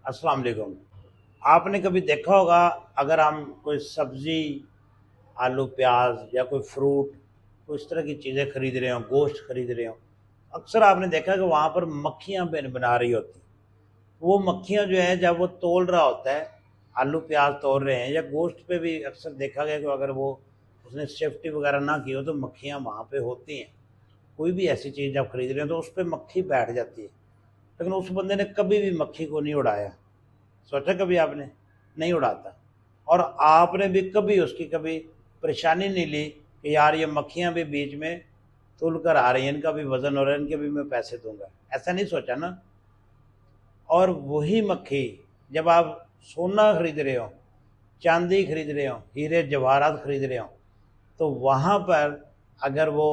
अस्सलाम वालेकुम। आपने कभी देखा होगा, अगर हम कोई सब्ज़ी, आलू प्याज या कोई फ्रूट, कोई इस तरह की चीज़ें खरीद रहे हों, गोश्त खरीद रहे हों, अक्सर आपने देखा कि वहाँ पर मक्खियाँ बना रही होती। वो मक्खियाँ जो है, जब वो तोल रहा होता है, आलू प्याज तोल रहे हैं या गोश्त पे भी अक्सर देखा गया कि अगर वो उसने सेफ्टी वगैरह ना की हो तो मक्खियाँ वहाँ पे होती हैं। कोई भी ऐसी चीज़ जब खरीद रहे हो तो उस पर मक्खी बैठ जाती है, लेकिन उस बंदे ने कभी भी मक्खी को नहीं उड़ाया। सोचा कभी आपने? नहीं उड़ाता। और आपने भी कभी उसकी कभी परेशानी नहीं ली कि यार ये मक्खियाँ भी बीच में तुल कर आ रही हैं, इनका भी वजन हो रहा है, इनके भी मैं पैसे दूंगा, ऐसा नहीं सोचा ना। और वही मक्खी जब आप सोना खरीद रहे हो, चांदी खरीद रहे हो, हीरे जवाहरात खरीद रहे हो, तो वहाँ पर अगर वो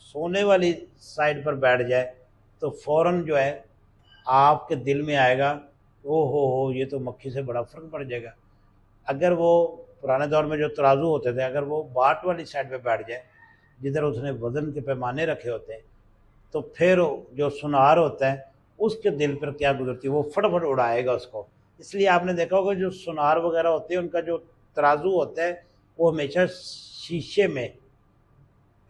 सोने वाली साइड पर बैठ जाए तो फौरन जो है आपके दिल में आएगा, ओ हो ये तो मक्खी से बड़ा फर्क पड़ जाएगा। अगर वो पुराने दौर में जो तराजू होते थे, अगर वो बाट वाली साइड पे बैठ जाए जिधर उसने वजन के पैमाने रखे होते हैं, तो फिर जो सुनार होता है उसके दिल पर क्या गुजरती है, वो फटाफट उड़ाएगा उसको। इसलिए आपने देखा होगा जो सुनार वगैरह होते हैं उनका जो तराजू होता है वो हमेशा शीशे में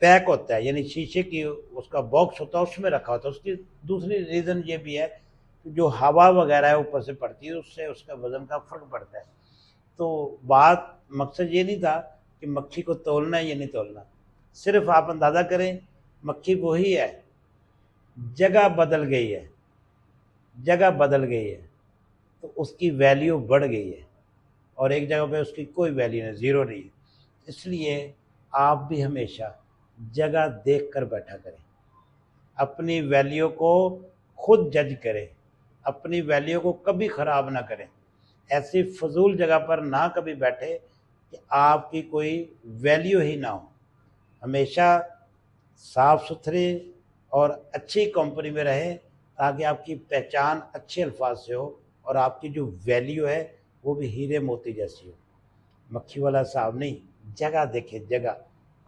पैक होता है, यानी शीशे की उसका बॉक्स होता है उसमें रखा होता है। उसकी दूसरी रीज़न ये भी है कि जो हवा वगैरह है ऊपर से पड़ती है उससे उसका वज़न का फ़र्क पड़ता है। तो बात मकसद ये नहीं था कि मक्खी को तोलना है या नहीं तोलना, सिर्फ आप अंदाज़ा करें मक्खी वही है, जगह बदल गई है, जगह बदल गई है तो उसकी वैल्यू बढ़ गई है, और एक जगह पे उसकी कोई वैल्यू नहीं, ज़ीरो नहीं है। इसलिए आप भी हमेशा जगह देख कर बैठा करें, अपनी वैल्यू को खुद जज करें, अपनी वैल्यू को कभी ख़राब ना करें। ऐसी फजूल जगह पर ना कभी बैठे कि आपकी कोई वैल्यू ही ना हो। हमेशा साफ़ सुथरे और अच्छी कंपनी में रहें ताकि आपकी पहचान अच्छे अल्फाज से हो और आपकी जो वैल्यू है वो भी हीरे मोती जैसी हो। मक्खी वाला साहब नहीं, जगह देखें, जगह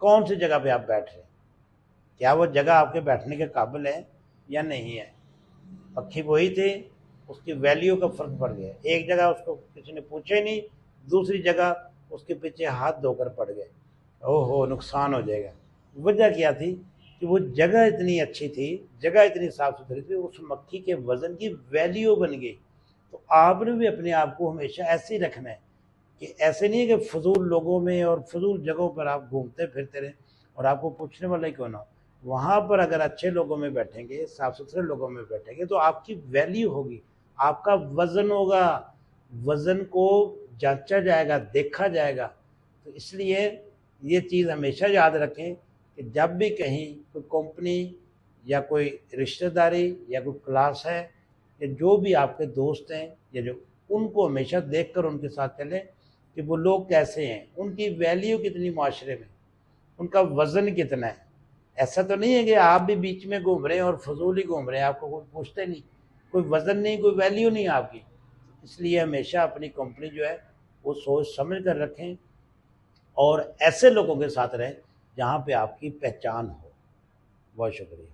कौन सी जगह पे आप बैठ रहे हैं, क्या वो जगह आपके बैठने के काबिल है या नहीं है। मक्खी वही थे, उसकी वैल्यू का फ़र्क पड़ गया। एक जगह उसको किसी ने पूछा ही नहीं, दूसरी जगह उसके पीछे हाथ धोकर पड़ गए, ओहो नुकसान हो जाएगा। वजह क्या थी कि वो जगह इतनी अच्छी थी, जगह इतनी साफ़ सुथरी थी, उस मक्खी के वज़न की वैल्यू बन गई। तो आपने भी अपने आप को हमेशा ऐसे ही रखना है कि ऐसे नहीं है कि फजूल लोगों में और फजूल जगहों पर आप घूमते फिरते रहें और आपको पूछने वाला ही कौन हो। वहाँ पर अगर अच्छे लोगों में बैठेंगे, साफ़ सुथरे लोगों में बैठेंगे तो आपकी वैल्यू होगी, आपका वज़न होगा, वज़न को जांचा जाएगा, देखा जाएगा। तो इसलिए ये चीज़ हमेशा याद रखें कि जब भी कहीं कोई कंपनी या कोई रिश्तेदारी या कोई क्लास है या जो भी आपके दोस्त हैं या जो, उनको हमेशा देखकर उनके साथ चलें कि वो लोग कैसे हैं, उनकी वैल्यू कितनी माशरे में, उनका वज़न कितना है। ऐसा तो नहीं है कि आप भी बीच में घूम रहे हैं और फजूल ही घूम रहे हैं, आपको कोई पूछते नहीं, कोई वज़न नहीं, कोई वैल्यू नहीं आपकी। इसलिए हमेशा अपनी कंपनी जो है वो सोच समझ कर रखें और ऐसे लोगों के साथ रहें जहाँ पे आपकी पहचान हो। बहुत शुक्रिया।